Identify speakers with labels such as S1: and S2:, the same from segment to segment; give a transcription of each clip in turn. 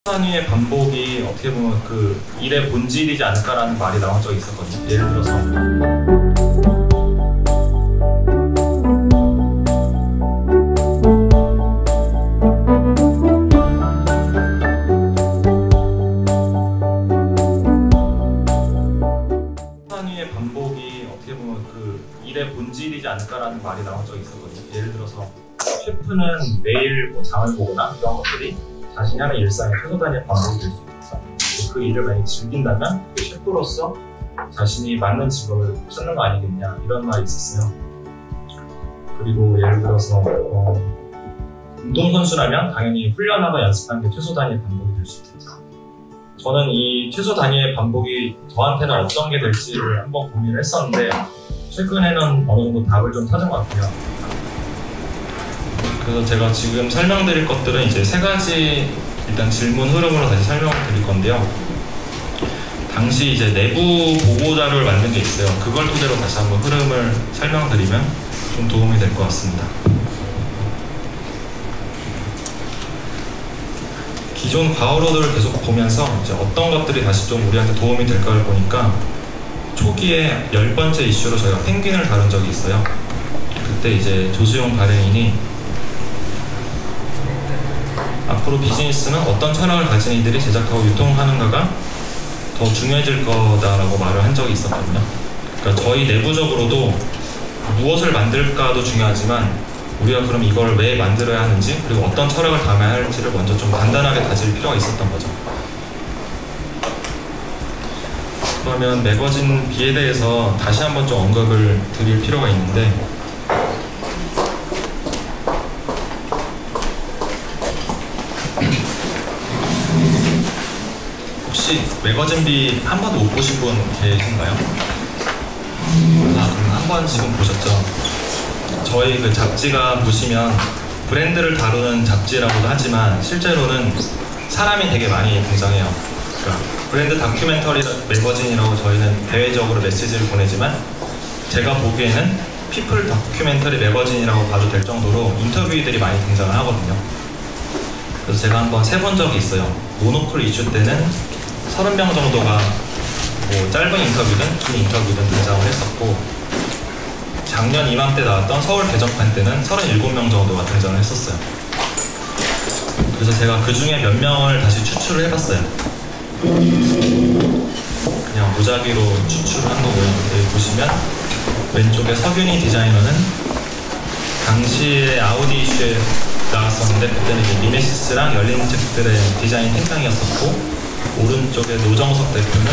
S1: 단위의 반복이 어떻게 보면 그 일의 본질이지 않을까라는 말이 나온 적이 있었거든요. 예를 들어서 단위의 반복이 어떻게 보면 그 일의 본질이지 않을까라는 말이 나온 적이 있었거든요. 예를 들어서 셰프는 매일 뭐 장을 보거나 이런 것들이 자신이 하는 일상의 최소 단위의 반복이 될 수 있다. 그 일을 만약에 즐긴다면 그 셰프로서 자신이 맞는 직업을 찾는 거 아니겠냐 이런 말이 있었어요. 그리고 예를 들어서 운동선수라면 당연히 훈련하고 연습하는 게 최소 단위의 반복이 될 수 있겠죠. 저는 이 최소 단위의 반복이 저한테는 어떤 게 될지를 한번 고민을 했었는데 최근에는 어느 정도 답을 좀 찾은 것 같아요. 그래서 제가 지금 설명드릴 것들은 이제 세 가지 일단 질문 흐름으로 다시 설명을 드릴 건데요. 당시 이제 내부 보고 자료를 만든 게 있어요. 그걸 토대로 다시 한번 흐름을 설명드리면 좀 도움이 될 것 같습니다. 기존 과오로드를 계속 보면서 이제 어떤 것들이 다시 좀 우리한테 도움이 될까를 보니까 초기에 10번째 이슈로 저희가 펭귄을 다룬 적이 있어요. 그때 이제 조수용 발행인이 앞으로 비즈니스는 어떤 철학을 가진 이들이 제작하고 유통하는가가 더 중요해질 거다라고 말을 한 적이 있었거든요. 그러니까 저희 내부적으로도 무엇을 만들까도 중요하지만 우리가 그럼 이걸 왜 만들어야 하는지 그리고 어떤 철학을 담아야 할지를 먼저 좀 간단하게 다질 필요가 있었던 거죠. 그러면 매거진 B에 대해서 다시 한번 좀 언급을 드릴 필요가 있는데 혹시 매거진 B 한 번도 못 보신 분 계신가요? 그럼 한 번 지금 보셨죠? 저희 그 잡지가 보시면 브랜드를 다루는 잡지라고도 하지만 실제로는 사람이 되게 많이 등장해요. 그러니까 브랜드 다큐멘터리 매거진이라고 저희는 대외적으로 메시지를 보내지만 제가 보기에는 피플 다큐멘터리 매거진이라고 봐도 될 정도로 인터뷰들이 많이 등장을 하거든요. 그래서 제가 한번 세본 적이 있어요. 모노클 이슈 때는 30명 정도가 뭐 짧은 인터뷰든 긴 인터뷰든 등장을 했었고 작년 이맘때 나왔던 서울 개정판 때는 37명 정도가 등장을 했었어요. 그래서 제가 그 중에 몇 명을 다시 추출을 해봤어요. 그냥 무작위로 추출을 한 거고요. 여기 보시면 왼쪽에 서균희 디자이너는 당시에 아우디 이슈에 나왔었는데 그때는 이제 미네시스랑 열린 책들의 디자인 탱탱이었었고 오른쪽에 노정석 대표는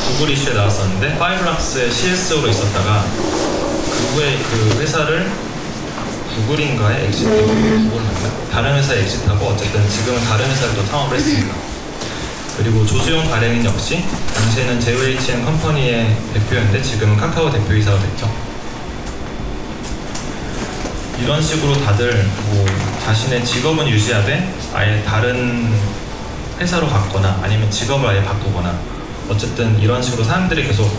S1: 구글 이슈에 나왔었는데 파이브락스의 CSO로 있었다가 그 후에 그 회사를 구글인가에 엑시트하고 다른 회사에 엑시트하고 어쨌든 지금은 다른 회사를 또 창업을 했습니다. 그리고 조수용 발행인 역시 당시에는 JHN 컴퍼니의 대표였는데 지금은 카카오 대표이사가 됐죠. 이런 식으로 다들 뭐 자신의 직업은 유지하되 아예 다른 회사로 갔거나 아니면 직업을 아예 바꾸거나 어쨌든 이런 식으로 사람들이 계속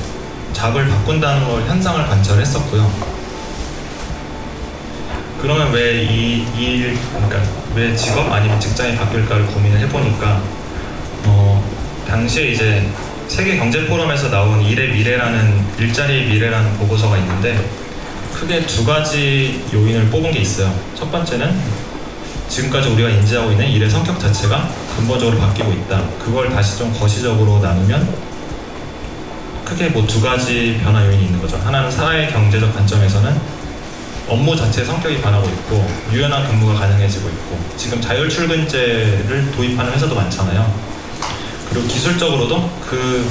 S1: 잡을 바꾼다는 걸 현상을 관찰했었고요. 그러면 왜 그러니까 왜 직업 아니면 직장이 바뀔까를 고민을 해보니까 당시에 이제 세계 경제 포럼에서 나온 일의 미래라는 일자리의 미래라는 보고서가 있는데 크게 두 가지 요인을 뽑은 게 있어요. 첫 번째는 지금까지 우리가 인지하고 있는 일의 성격 자체가 근본적으로 바뀌고 있다. 그걸 다시 좀 거시적으로 나누면 크게 뭐 두 가지 변화 요인이 있는 거죠. 하나는 사회 경제적 관점에서는 업무 자체의 성격이 변하고 있고 유연한 근무가 가능해지고 있고 지금 자율 출근제를 도입하는 회사도 많잖아요. 그리고 기술적으로도 그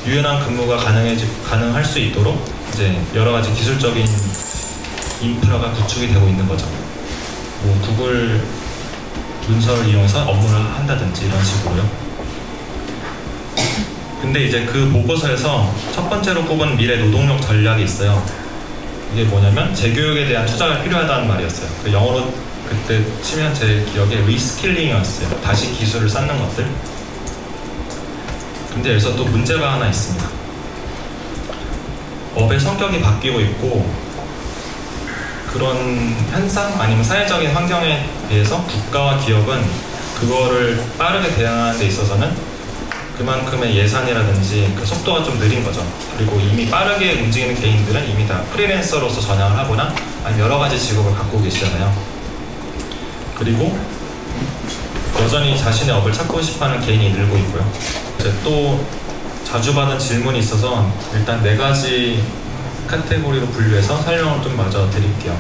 S1: 유연한 근무가 가능할 수 있도록 이제 여러 가지 기술적인 인프라가 구축이 되고 있는 거죠. 뭐 구글 문서를 이용해서 업무를 한다든지 이런 식으로요. 근데 이제 그 보고서에서 첫 번째로 꼽은 미래 노동력 전략이 있어요. 이게 뭐냐면 재교육에 대한 투자가 필요하다는 말이었어요. 그 영어로 그때 치면 제 기억에 리스킬링이었어요. 다시 기술을 쌓는 것들. 근데 여기서 또 문제가 하나 있습니다. 업의 성격이 바뀌고 있고 그런 현상 아니면 사회적인 환경에 비해서 국가와 기업은 그거를 빠르게 대응하는 데 있어서는 그만큼의 예산이라든지 그 속도가 좀 느린 거죠. 그리고 이미 빠르게 움직이는 개인들은 이미 다 프리랜서로서 전향을 하거나 아니면 여러 가지 직업을 갖고 계시잖아요. 그리고 여전히 자신의 업을 찾고 싶어하는 개인이 늘고 있고요. 이제 또 자주 받은 질문이 있어서 일단 4가지 카테고리로 분류해서 설명을 좀 마저 드릴게요.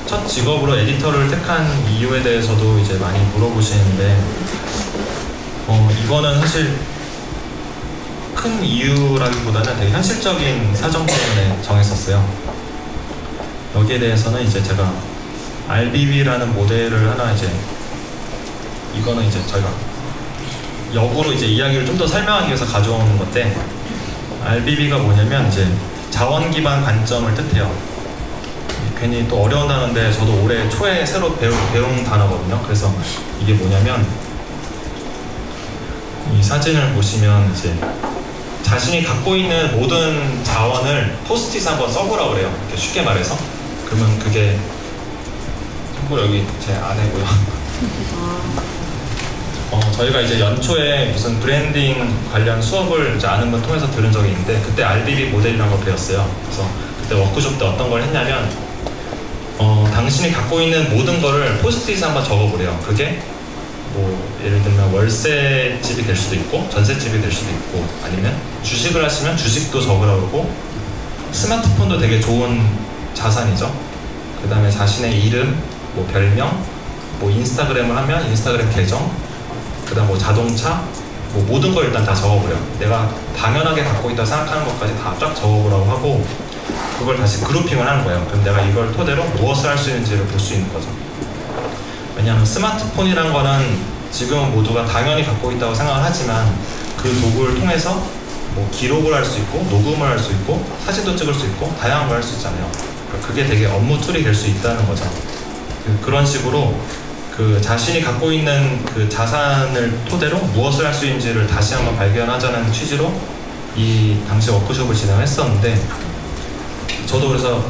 S1: 첫 직업으로 에디터를 택한 이유에 대해서도 이제 많이 물어보시는데 이거는 사실 큰 이유라기보다는 되게 현실적인 사정 때문에 정했었어요. 여기에 대해서는 이제 제가 RBB라는 모델을 하나 이거는 이제 저희가 역으로 이제 이야기를 좀 더 설명하기 위해서 가져오는 건데, RBB가 뭐냐면 이제 자원 기반 관점을 뜻해요. 괜히 또 어려운 단어인데 저도 올해 초에 새로 배운 단어거든요. 그래서 이게 뭐냐면 이 사진을 보시면 이제 자신이 갖고 있는 모든 자원을 포스트잇에 한번 써보라고 그래요. 이렇게 쉽게 말해서. 그러면 그게 참고로 여기 제 아내고요. 저희가 이제 연초에 무슨 브랜딩 관련 수업을 이제 아는 분 통해서 들은 적이 있는데, 그때 RBB 모델이라는 걸 배웠어요. 그래서 그때 워크숍 때 어떤 걸 했냐면 당신이 갖고 있는 모든 거를 포스트잇에 한번 적어보래요. 그게 뭐 예를 들면 월세집이 될 수도 있고 전세집이 될 수도 있고, 아니면 주식을 하시면 주식도 적으라고 그러고, 스마트폰도 되게 좋은 자산이죠. 그 다음에 자신의 이름, 뭐 별명, 뭐 인스타그램을 하면 인스타그램 계정, 그 다음 뭐 자동차, 뭐 모든 걸 일단 다 적어버려요. 내가 당연하게 갖고 있다고 생각하는 것까지 다 쫙 적어보라고 하고, 그걸 다시 그룹핑을 하는 거예요. 그럼 내가 이걸 토대로 무엇을 할 수 있는지를 볼 수 있는 거죠. 왜냐하면 스마트폰이란 거는 지금 모두가 당연히 갖고 있다고 생각을 하지만, 그 도구를 통해서 뭐 기록을 할 수 있고 녹음을 할 수 있고 사진도 찍을 수 있고 다양한 걸 할 수 있잖아요. 그게 되게 업무 툴이 될 수 있다는 거죠. 그런 식으로 그 자신이 갖고 있는 그 자산을 토대로 무엇을 할 수 있는지를 다시 한번 발견하자는 취지로 이 당시 워크숍을 진행했었는데, 저도 그래서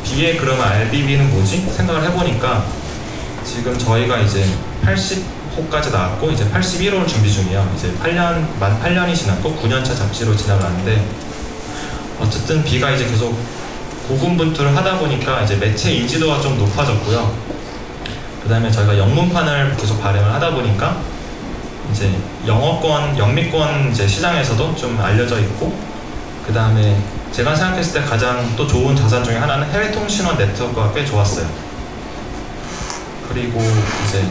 S1: BA 그러면 RBB는 뭐지? 생각을 해보니까 지금 저희가 이제 80호까지 나왔고 이제 81호를 준비 중이에요. 이제 만 8년이 지났고 9년차 잡지로 지나가는데, 어쨌든 B가 이제 계속 고군분투를 하다 보니까 이제 매체 인지도가 좀 높아졌고요. 그 다음에 저희가 영문판을 계속 발행을 하다 보니까 이제 영어권, 영미권 이제 시장에서도 좀 알려져 있고, 그 다음에 제가 생각했을 때 가장 또 좋은 자산 중에 하나는 해외 통신원 네트워크가 꽤 좋았어요. 그리고 이제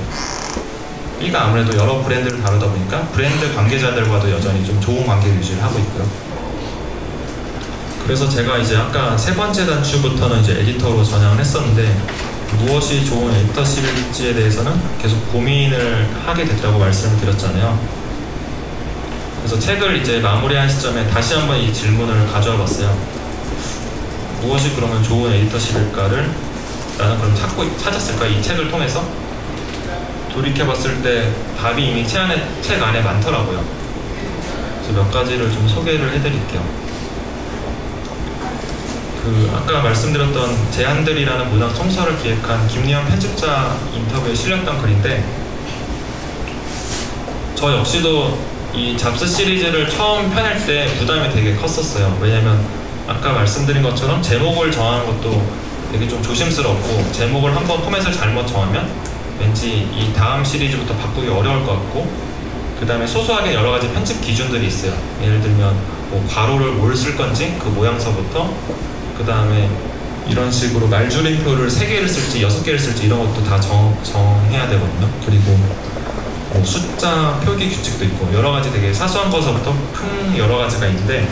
S1: B가 아무래도 여러 브랜드를 다루다 보니까 브랜드 관계자들과도 여전히 좀 좋은 관계를 유지를 하고 있고요. 그래서 제가 이제 아까 3번째 단추부터는 이제 에디터로 전향을 했었는데, 무엇이 좋은 에디터십일지에 대해서는 계속 고민을 하게 됐다고 말씀을 드렸잖아요. 그래서 책을 이제 마무리한 시점에 다시 한번 이 질문을 가져와 봤어요. 무엇이 그러면 좋은 에디터십일까를 나는 그럼 찾았을까? 이 책을 통해서 돌이켜봤을 때 답이 이미 책 안에 많더라고요. 그래서 몇 가지를 좀 소개를 해드릴게요. 아까 말씀드렸던 제안들이라는 문학 총서를 기획한 김리현 편집자 인터뷰에 실렸던 글인데, 저 역시도 이 잡스 시리즈를 처음 펴낼 때 부담이 되게 컸었어요. 왜냐면 아까 말씀드린 것처럼 제목을 정하는 것도 되게 좀 조심스럽고, 제목을 한번 포맷을 잘못 정하면 왠지 이 다음 시리즈부터 바꾸기 어려울 것 같고, 그 다음에 소소하게 여러 가지 편집 기준들이 있어요. 예를 들면 뭐 괄호를 뭘 쓸 건지 그 모양서부터, 그 다음에 이런 식으로 말줄임표를 3개를 쓸지 6개를 쓸지 이런 것도 다 정해야 되거든요. 그리고 뭐 숫자 표기 규칙도 있고 여러 가지 되게 사소한 것부터 큰 여러 가지가 있는데,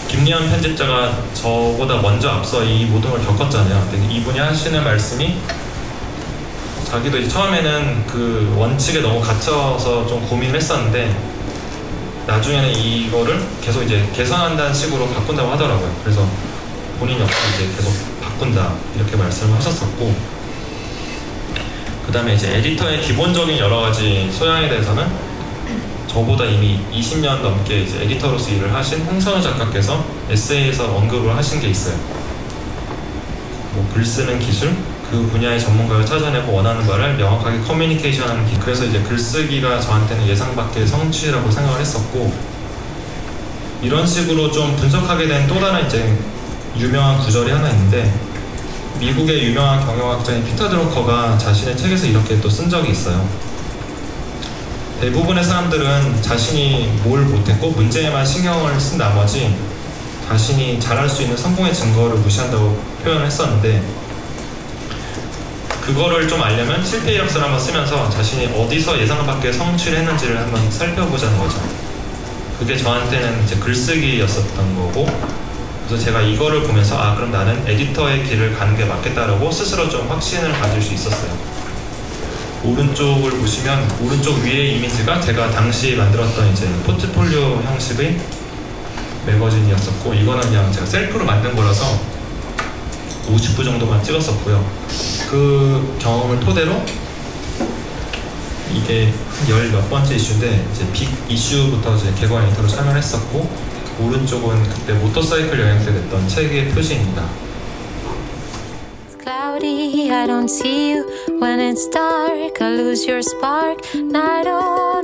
S1: 김리현 편집자가 저보다 먼저 앞서 이 모든 걸 겪었잖아요. 근데 이분이 하시는 말씀이, 자기도 이제 처음에는 그 원칙에 너무 갇혀서 좀 고민을 했었는데 나중에는 이거를 계속 이제 개선한다는 식으로 바꾼다고 하더라고요. 그래서 본인 역시 이제 계속 바꾼다 이렇게 말씀을 하셨었고, 그 다음에 이제 에디터의 기본적인 여러 가지 소양에 대해서는 저보다 이미 20년 넘게 이제 에디터로서 일을 하신 홍선우 작가께서 에세이에서 언급을 하신 게 있어요. 뭐 글 쓰는 기술, 그 분야의 전문가를 찾아내고 원하는 바를 명확하게 커뮤니케이션하는 기. 그래서 이제 글쓰기가 저한테는 예상 밖의 성취라고 생각을 했었고, 이런 식으로 좀 분석하게 된 또 다른 이제 유명한 구절이 하나 있는데, 미국의 유명한 경영학자인 피터 드루커가 자신의 책에서 이렇게 또 쓴 적이 있어요. 대부분의 사람들은 자신이 뭘 못했고 문제에만 신경을 쓴 나머지 자신이 잘할 수 있는 성공의 증거를 무시한다고 표현을 했었는데, 그거를 좀 알려면 실패 이력서를 한번 쓰면서 자신이 어디서 예상 밖의 성취를 했는지를 한번 살펴보자는 거죠. 그게 저한테는 이제 글쓰기였었던 거고, 그래서 제가 이거를 보면서 아, 그럼 나는 에디터의 길을 가는 게 맞겠다라고 스스로 좀 확신을 가질 수 있었어요. 오른쪽을 보시면 오른쪽 위의 이미지가 제가 당시 만들었던 이제 포트폴리오 형식의 매거진이었었고, 이거는 그냥 제가 셀프로 만든 거라서 50부 정도만 찍었었고요. 그 경험을 토대로 이게 열 몇 번째 이슈인데 이제 빅 이슈부터 이제 개관 에디터로 참여를 했었고, 오른쪽은 그때 모터사이클 여행 때 냈던 책의 표지입니다.
S2: Cloudy, I don't see you when it's dark. I lose your spark. Night on.